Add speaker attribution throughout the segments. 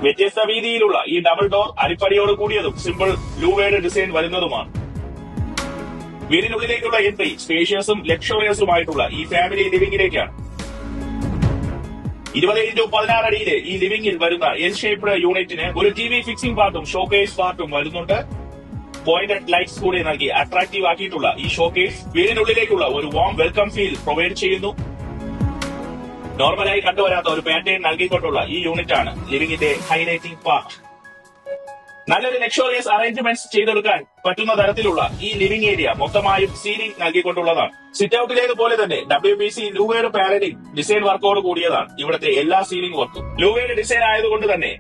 Speaker 1: വ്യത്യസ്ത വീതിയിലുള്ള ഈ double door അരിപ്പടിയോട് കൂടിയതും സിമ്പിൾ ലൂവേഡ് ഡിസൈൻ വരുന്നതുമാണ്. വീടിനുള്ളിലേക്കുള്ള എൻട്രി സ്പേഷ്യസും ലക്ഷറിയസുമായിട്ടുള്ള ഈ ഫാമിലി ലിവിംഗിലേക്കാണ്. 20x16 അടിയിലെ ഈ ലിവിംഗിൽ വരുന്ന എൽ ഷേപ്ഡ് യൂണിറ്റിന് ഒരു ടി.വി. ഫിക്സിംഗ് പാർട്ടും ഷോക്കേസ് പാർട്ടും വരുന്നുണ്ട്. പോയിന്റഡ് ലൈറ്റ്സ് കൂടി നൽകി അട്രാക്റ്റീവ് ആക്കിയിട്ടുള്ള ഈ ഷോക്കേസ് വീടിനുള്ളിലേക്കുള്ള ഒരു വാം വെൽക്കം ഫീൽ പ്രൊവൈഡ് ചെയ്യുന്നു. നോർമലായി കണ്ടുവരാത്ത ഒരു പാറ്റേൺ നൽകിക്കൊണ്ടുള്ള ഈ യൂണിറ്റ് ആണ് ലിവിംഗിന്റെ ഹൈലൈറ്റിംഗ് പാർട്ട്. നല്ലൊരു ലക്ഷറിയസ് അറേഞ്ച്മെന്റ്സ് ചെയ്തെടുക്കാൻ പറ്റുന്ന തരത്തിലുള്ള ഈ ലിവിംഗ് ഏരിയ മൊത്തമായും സീലിംഗ് നൽകിക്കൊണ്ടുള്ളതാണ്. സിറ്റ് ഔട്ടിലേതുപോലെ തന്നെ WPC ലൂവേഡ് പാനലിംഗ് ഡിസൈൻ വർക്കോട് കൂടിയതാണ് ഇവിടുത്തെ എല്ലാ സീലിംഗ് വർക്കും. ലൂവേഡ് ഡിസൈൻ ആയതുകൊണ്ട് തന്നെ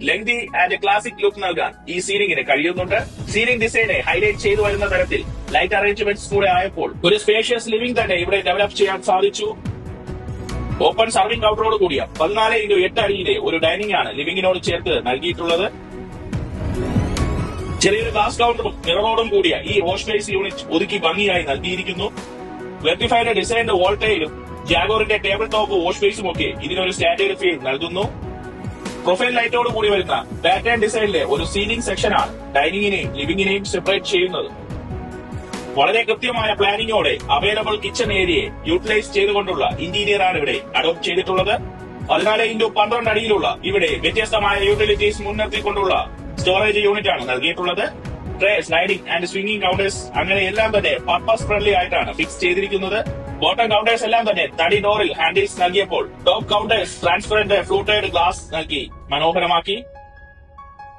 Speaker 1: ലെങ്തി ആൻഡ് ക്ലാസിക് ലുക്ക് നൽകാൻ ഈ സീലിംഗിന് കഴിയുന്നുണ്ട്. സീലിംഗ് ഡിസൈനെ ഹൈലൈറ്റ് ചെയ്തു വരുന്ന തരത്തിൽ ലൈറ്റ് അറേഞ്ച്മെന്റ്സ് കൂടെ ആയപ്പോൾ ഒരു സ്പേഷ്യസ് ലിവിംഗ് തന്നെ ഇവിടെ ഡെവലപ്പ് ചെയ്യാൻ സാധിച്ചു. ഓപ്പൺ സർവിംഗ് കൗണ്ടറോട് കൂടിയ 14x8 അടിയിലെ ഒരു ഡൈനിങ് ആണ് ലിവിംഗിനോട് ചേർത്ത് നൽകിയിട്ടുള്ളത്. ചെറിയൊരു ഗ്ലാസ് കൗണ്ടറും മിററോടും കൂടിയ ഈ വാഷ് സ്പേസ് യൂണിറ്റ് ഒതുക്കി ഭംഗിയായി നൽകിയിരിക്കുന്നു. വെർട്ടിഫൈഡ് ഡിസൈൻഡ് വോൾട്ടയിലും ജാഗോറിന്റെ ടേബിൾ ടോപ്പ് വാഷ് സ്പേസും ഒക്കെ ഇതിനൊരു സ്റ്റാൻഡേർഡ് ഫീൽ നൽകുന്നു. പ്രൊഫൈൽ ലൈറ്റോട് കൂടി വരുന്ന പാറ്റേൺ ഡിസൈനിലെ ഒരു സീലിംഗ് സെക്ഷനാണ് ഡൈനിങ്ങിനെയും ലിവിംഗിനെയും സെപ്പറേറ്റ് ചെയ്യുന്നത്. വളരെ കൃത്യമായ പ്ലാനിങ്ങോടെ അവൈലബിൾ കിച്ചൺ ഏരിയയെ യൂട്ടിലൈസ് ചെയ്തുകൊണ്ടുള്ള ഇന്റീരിയർ ആണ് ഇവിടെ അഡോപ്റ്റ് ചെയ്തിട്ടുള്ളത്. 14x12 അടിയിലുള്ള ഇവിടെ വ്യത്യസ്തമായ യൂട്ടിലിറ്റീസ് മുൻനിർത്തിക്കൊണ്ടുള്ള സ്റ്റോറേജ് യൂണിറ്റ് ആണ് നൽകിയിട്ടുള്ളത്. Tray, sliding and swinging counters അങ്ങനെ എല്ലാം തന്നെ പർപ്പസ് ഫ്രണ്ട്ലി ആയിട്ടാണ് ഫിക്സ് ചെയ്തിരിക്കുന്നത്. ബോട്ടം കൗണ്ടേഴ്സ് എല്ലാം തന്നെ തടി ഡോറിൽ ഹാൻഡിൽസ് നൽകിയപ്പോൾ top counters transparent fluted glass നൽകി മനോഹരമാക്കി.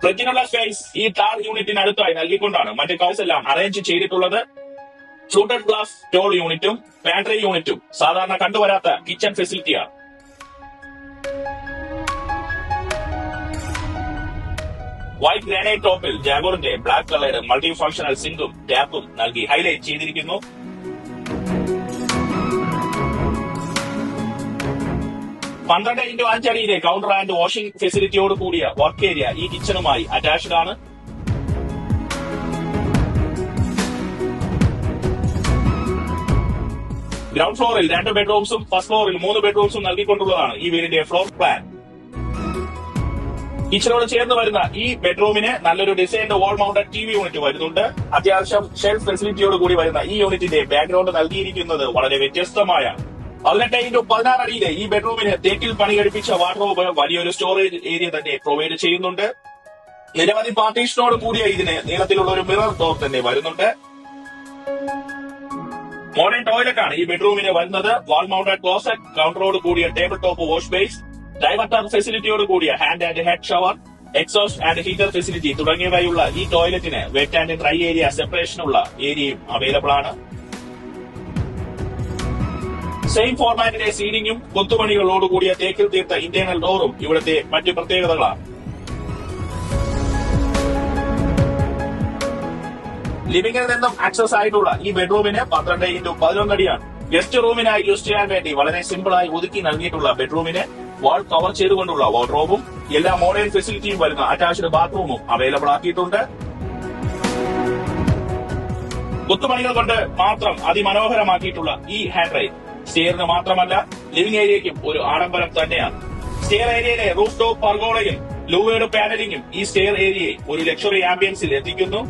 Speaker 1: ഫ്രിഡ്ജിനുള്ള സ്പേസ് ഈ ടാർ യൂണിറ്റിനടുത്തായി നൽകിക്കൊണ്ടാണ് മറ്റ് കൗസ് എല്ലാം അറേഞ്ച് ചെയ്തിട്ടുള്ളത്. ഫ്ലൂട്ടഡ് ഗ്ലാസ് സ്റ്റോൾ യൂണിറ്റും പാൻട്രി യൂണിറ്റും സാധാരണ കണ്ടുവരാത്ത കിച്ചൺ ഫെസിലിറ്റിയാണ്. വൈറ്റ് ഗ്രാനൈറ്റ് ടോപ്പിൽ ജാഗോറിന്റെ ബ്ലാക്ക് കളേർഡ് മൾട്ടി ഫംഗ്ഷണൽ സിങ്കും ടാപ്പും നൽകി ഹൈലൈറ്റ് ചെയ്തിരിക്കുന്നു. പന്ത്രണ്ട് ഇൻറ്റു 5 അടിയിലെ കൗണ്ടർ ആൻഡ് വാഷിംഗ് ഫെസിലിറ്റിയോട് കൂടിയ വർക്ക് ഏരിയ ഈ കിച്ചണുമായി അറ്റാച്ച്ഡ് ആണ്. ഗ്രൗണ്ട് ഫ്ലോറിൽ 2 ബെഡ്റൂംസും ഫസ്റ്റ് ഫ്ലോറിൽ 3 ബെഡ്റൂംസും നൽകിക്കൊണ്ടുള്ളതാണ് ഈ വീടിന്റെ ഫ്ലോർ പ്ലാൻ. കിച്ചണോട് ചേർന്ന് വരുന്ന ഈ ബെഡ്റൂമിന് നല്ലൊരു ഡിസൈൻഡ് വാൾ മൗണ്ടഡ് TV യൂണിറ്റ് വരുന്നുണ്ട്. അത്യാവശ്യം ഷെൽഫ് ഫെസിലിറ്റിയോട് കൂടി വരുന്ന ഈ യൂണിറ്റിന്റെ ബാക്ക്ഗ്രൗണ്ട് നൽകിയിരിക്കുന്നത് വളരെ വ്യത്യസ്തമായ 18x16 അടിയിലെ ഈ ബെഡ്റൂമിന് തേക്കിൽ പണികഴിപ്പിച്ച വാർഡ്രോബ് വലിയൊരു സ്റ്റോറേജ് ഏരിയ തന്നെ പ്രൊവൈഡ് ചെയ്യുന്നുണ്ട്. നിരവധി പാർട്ടീഷനോട് കൂടിയ ഇതിന് നീളത്തിലുള്ള ഒരു മിറർ ഡോർ തന്നെ വരുന്നുണ്ട്. മോഡേൺ ടോയ്ലറ്റ് ആണ് ഈ ബെഡ്റൂമിന് വരുന്നത്. വാൾ മൗണ്ടഡ് ക്ലോസറ്റ്, കൗണ്ടറോട് കൂടിയ table top wash base, diverter ഫെസിലിറ്റിയോട് കൂടിയ hand and head shower, exhaust and heater facility തുടങ്ങിയവയുള്ള ഈ ടോയ്ലറ്റിന് വെറ്റ് ആൻഡ് ഡ്രൈ ഏരിയ സെപ്പറേഷനുള്ള ഏരിയയും അവൈലബിൾ ആണ്. സെയിം ഫോർമാറ്റിലെ സീലിംഗും കൊത്തുപണികളോട് കൂടിയ തേക്കിൽ തീർത്ത ഇന്റേണൽ ഡോറും ഇവിടുത്തെ മറ്റു പ്രത്യേകതകളാണ്. ലിവിംഗിൽ നിന്നും ആക്സസ് ആയിട്ടുള്ള ഈ ബെഡ്റൂമിന് 12x11 അടിയാണ്. ഗസ്റ്റ് റൂമിനായി യൂസ് ചെയ്യാൻ വേണ്ടി വളരെ സിമ്പിളായി ഒതുക്കി നൽകിയിട്ടുള്ള ബെഡ്റൂമിന് വാൾ കവർ ചെയ്തുകൊണ്ടുള്ള വാർഡ്രോബും എല്ലാ മോഡേൺ ഫെസിലിറ്റിയും വരുന്ന അറ്റാച്ച്ഡ് ബാത്റൂമും അവൈലബിൾ ആക്കിയിട്ടുണ്ട്. കൊത്തുപണികൾ കൊണ്ട് മാത്രം അതിമനോഹരമാക്കിയിട്ടുള്ള ഈ ഹാൻഡ് റൈൽ സ്റ്റെയറിന് മാത്രമല്ല ലിവിംഗ് ഏരിയയ്ക്കും ഒരു ആഡംബരം തന്നെയാണ്. സ്റ്റെയർ ഏരിയയിലെ റൂഫ് ടോപ്പ് പർഗോളയും ലൂവേഡ് പാനലിംഗും ഈ സ്റ്റെയർ ഏരിയയെ ഒരു ലക്ഷറി ആംബിയൻസിൽ എത്തിക്കുന്നു.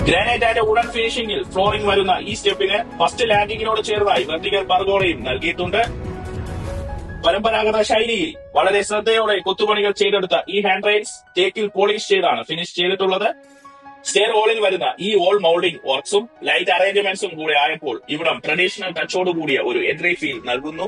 Speaker 1: ഗ്രാനൈറ്റ് ആൻഡ് വുഡൻ ഫിനിഷിംഗിൽ ഫ്ലോറിംഗ് വരുന്ന ഈ സ്റ്റെപ്പിന് ഫസ്റ്റ് ലാൻഡിങ്ങിനോട് ചേർന്നായി വെർട്ടിക്കൽ പർഗോളയും നൽകിയിട്ടുണ്ട്. പരമ്പരാഗത ശൈലിയിൽ വളരെ ശ്രദ്ധയോടെ കൊത്തുപണികൾ ചെയ്തെടുത്ത ഈ ഹാൻഡ് റെയിൽസ് തേക്കിൽ പോളിഷ് ചെയ്താണ് ഫിനിഷ് ചെയ്തിട്ടുള്ളത്. സ്റ്റെയർ വോളിൽ വരുന്ന ഈ വോൾ മൗൾഡിംഗ് വർക്ക്സും ലൈറ്റ് അറേഞ്ച്മെന്റ്സും കൂടെ ആയപ്പോൾ ഇവിടം ട്രഡീഷണൽ ടച്ചോട് കൂടിയ ഒരു എൻട്രി ഫീൽ നൽകുന്നു.